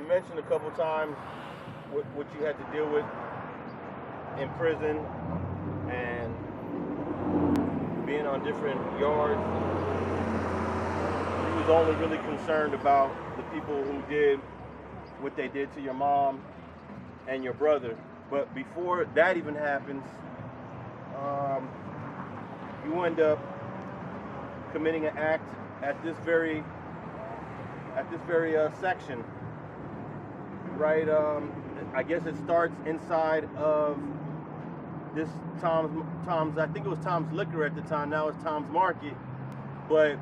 mentioned a couple times what you had to deal with in prison and being on different yards. He was only really concerned about the people who did what they did to your mom and your brother. But before that even happens, you end up committing an act at this very section, right? I guess it starts inside of this Tom's. I think it was Tom's Liquor at the time. Now it's Tom's Market. But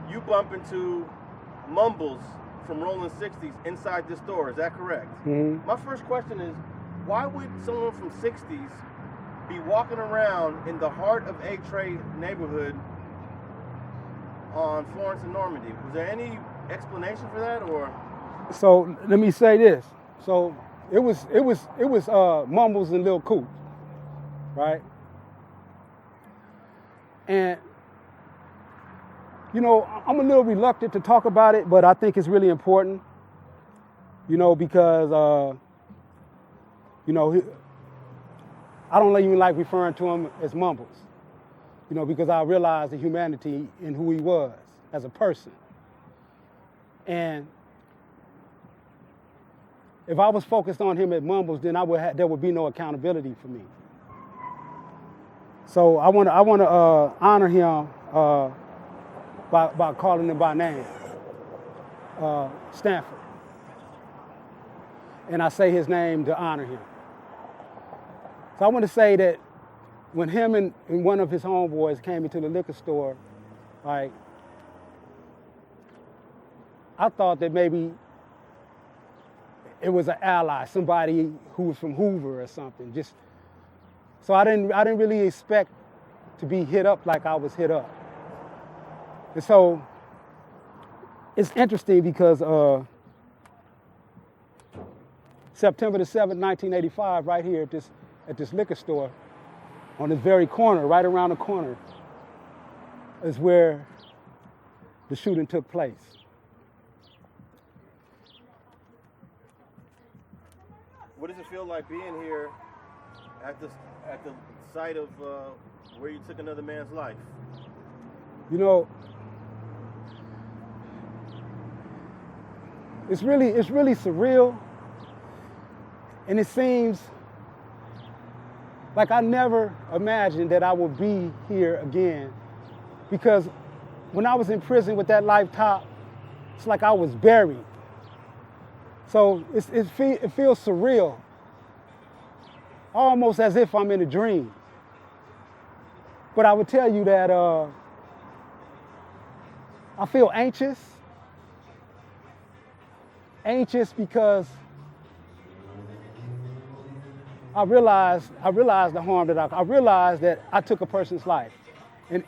you bump into Mumbles from Rollin 60s inside this store. Is that correct? Mm-hmm. My first question is, why would someone from 60s be walking around in the heart of Eight Tray neighborhood on Florence and Normandie? Was there any explanation for that, or? So let me say this. So it was Mumbles and Lil Coop, right? And you know, I'm a little reluctant to talk about it, but I think it's really important. You know, because you know, I don't even like referring to him as Mumbles. You know, because I realized the humanity in who he was as a person. And if I was focused on him at Mumbles, then there would be no accountability for me. So I want to honor him by calling him by name, Stanford. And I say his name to honor him. So I want to say that when him and one of his homeboys came into the liquor store, like, I thought that maybe it was an ally, somebody who was from Hoover or something. So I didn't really expect to be hit up like I was hit up. And so it's interesting because September the 7th, 1985, right here at this liquor store, on this very corner, right around the corner, is where the shooting took place. What does it feel like being here at the site of where you took another man's life? You know, it's really surreal, and it seems like I never imagined that I would be here again, because when I was in prison with that life top, it's like I was buried. So it feels surreal, almost as if I'm in a dream. But I would tell you that I feel anxious because I realized the harm that I realized that I took a person's life, and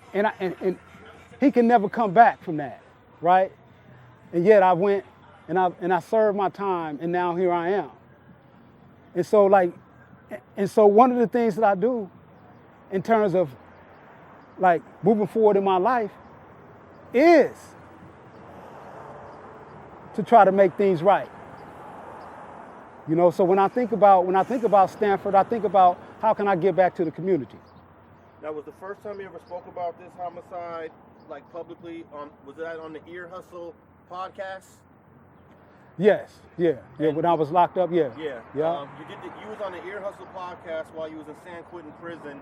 he can never come back from that, right? And yet I went and I served my time, and now here I am. And so one of the things that I do in terms of like moving forward in my life is to try to make things right. You know, so when I think about Stanford, I think about how can I give back to the community. Now, was the first time you ever spoke about this homicide, like publicly, was that on the Ear Hustle podcast? Yes, yeah. When I was locked up, yeah. Yeah. You was on the Ear Hustle podcast while you was in San Quentin prison,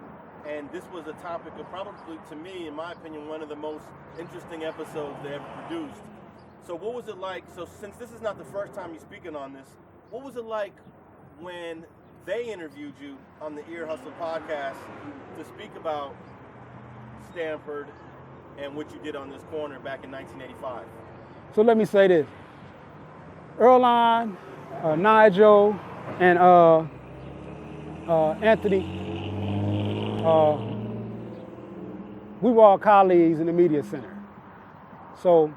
and this was a topic of probably, to me, in my opinion, one of the most interesting episodes they ever produced. So what was it like? So since this is not the first time you're speaking on this, what was it like when they interviewed you on the Ear Hustle podcast to speak about Stanford and what you did on this corner back in 1985? So let me say this. Earline, Nigel, and Anthony, we were all colleagues in the media center. So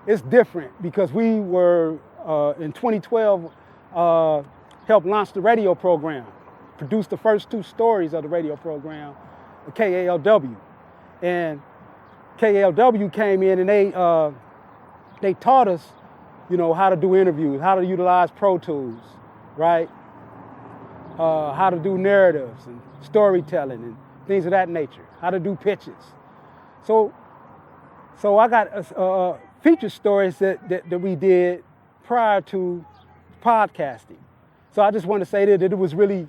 it's different because we were, in 2012, helped launch the radio program, produced the first 2 stories of the radio program, KALW. And KALW came in and they taught us you know, how to do interviews, how to utilize Pro Tools, right? How to do narratives and storytelling and things of that nature, how to do pitches. So I got feature stories that we did prior to podcasting. So I just want to say that it was really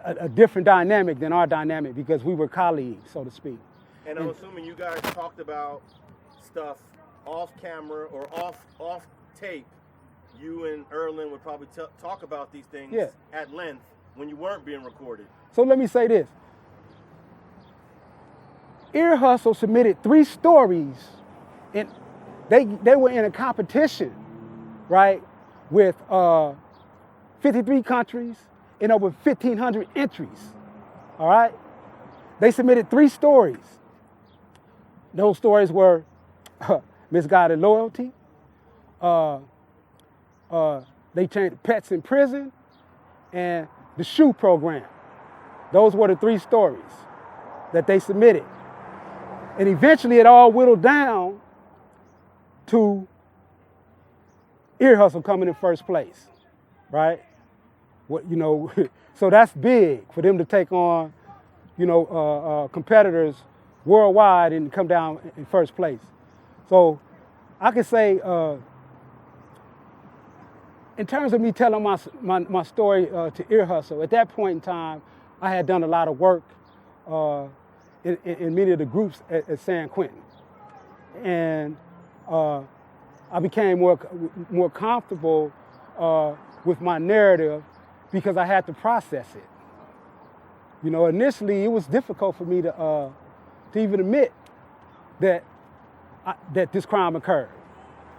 a different dynamic than our dynamic because we were colleagues, so to speak. And I'm assuming you guys talked about stuff off camera or off tape. You and Erlin would probably talk about these things at length when you weren't being recorded. So let me say this. Ear Hustle submitted 3 stories, and they were in a competition, right, with 53 countries and over 1,500 entries, all right? They submitted 3 stories. Those stories were misguided loyalty, they changed pets in prison, and the shoe program. Those were the 3 stories that they submitted. And eventually it all whittled down to Ear Hustle coming in first place, right? What, you know, so that's big for them to take on, you know, competitors worldwide and come down in first place. So I could say, in terms of me telling my story to Ear Hustle, at that point in time, I had done a lot of work in many of the groups at San Quentin. And I became more comfortable with my narrative because I had to process it. You know, initially it was difficult for me to even admit that this crime occurred.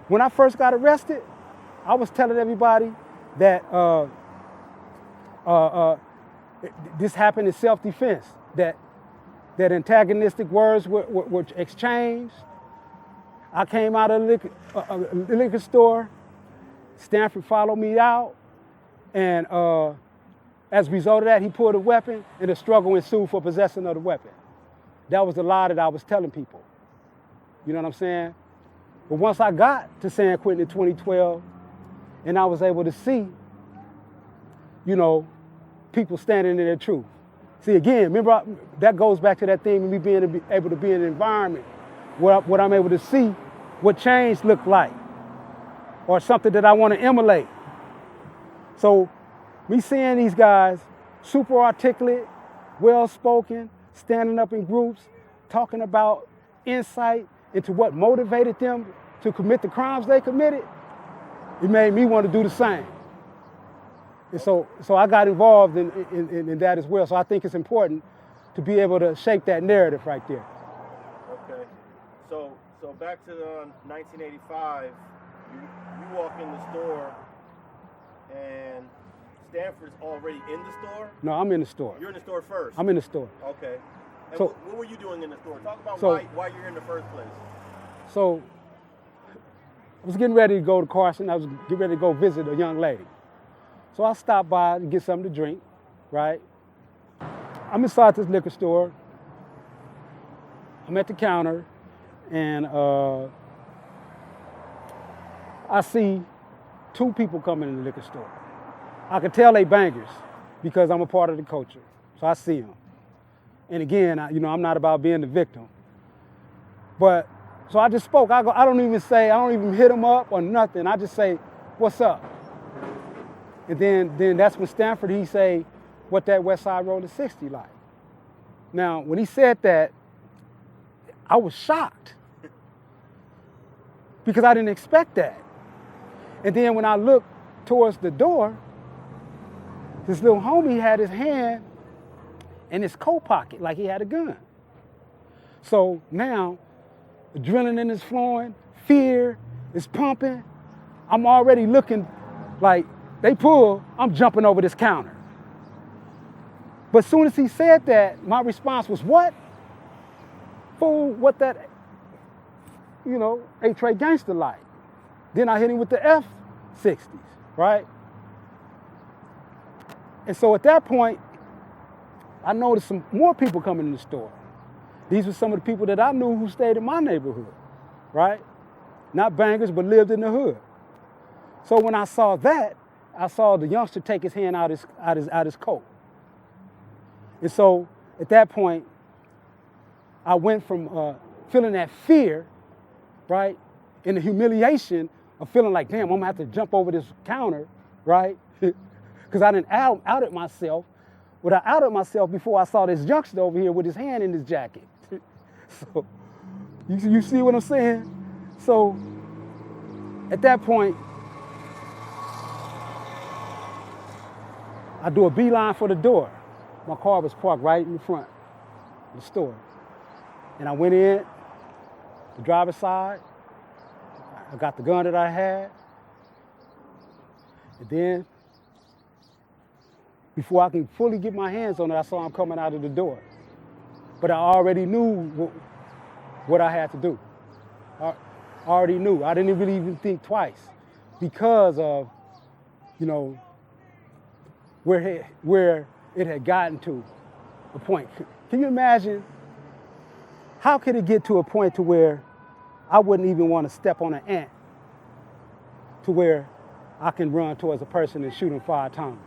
When I first got arrested, I was telling everybody that this happened in self-defense, that antagonistic words were exchanged. I came out of the liquor store. Stanford followed me out. And as a result of that, he pulled a weapon and a struggle ensued for possession of the weapon. That was the lie that I was telling people. You know what I'm saying? But once I got to San Quentin in 2012, and I was able to see, you know, people standing in their truth. See, again, remember, that goes back to that thing of me being able to be in an environment where I'm able to see what change looked like or something that I want to emulate. So me seeing these guys, super articulate, well-spoken, standing up in groups, talking about insight into what motivated them to commit the crimes they committed, it made me want to do the same. And so I got involved in that as well. So I think it's important to be able to shape that narrative right there. Okay. So back to 1985, you walk in the store and Stanford's already in the store? No, I'm in the store. You're in the store first? I'm in the store. Okay. And So, what were you doing in the store? Talk about why you're in the first place. So I was getting ready to go to Carson. I was getting ready to go visit a young lady. So I stopped by to get something to drink, right? I'm inside this liquor store. I'm at the counter, and I see 2 people coming in the liquor store. I could tell they bangers because I'm a part of the culture. So I see them. And again, I'm not about being the victim. But, so I just spoke. I don't even hit them up or nothing. I just say, what's up? And then that's when Stanford, he say, what that West Side Roller 60 like? Now, when he said that, I was shocked because I didn't expect that. And then when I looked towards the door, this little homie had his hand in his coat pocket like he had a gun. So now, adrenaline is flowing, fear is pumping. I'm already looking like they pull, I'm jumping over this counter. But as soon as he said that, my response was, what? Fool, what that, Eight Tray Gangster like. Then I hit him with the F-60s, right? And so at that point, I noticed some more people coming in the store. These were some of the people that I knew who stayed in my neighborhood, right? Not bangers, but lived in the hood. So when I saw that, I saw the youngster take his hand out his coat. And so at that point, I went from feeling that fear, right, and the humiliation of feeling like, damn, I'm gonna have to jump over this counter, right? Because I didn't outed myself. But I outed myself before I saw this youngster over here with his hand in his jacket. So, you see what I'm saying? So, at that point, I do a beeline for the door. My car was parked right in the front of the store. And I went in, the driver's side, I got the gun that I had, and then, before I can fully get my hands on it, I saw him coming out of the door. But I already knew what I had to do. I already knew. I didn't really even think twice because of, you know, where it had gotten to a point. Can you imagine? How could it get to a point to where I wouldn't even want to step on an ant to where I can run towards a person and shoot him 5 times?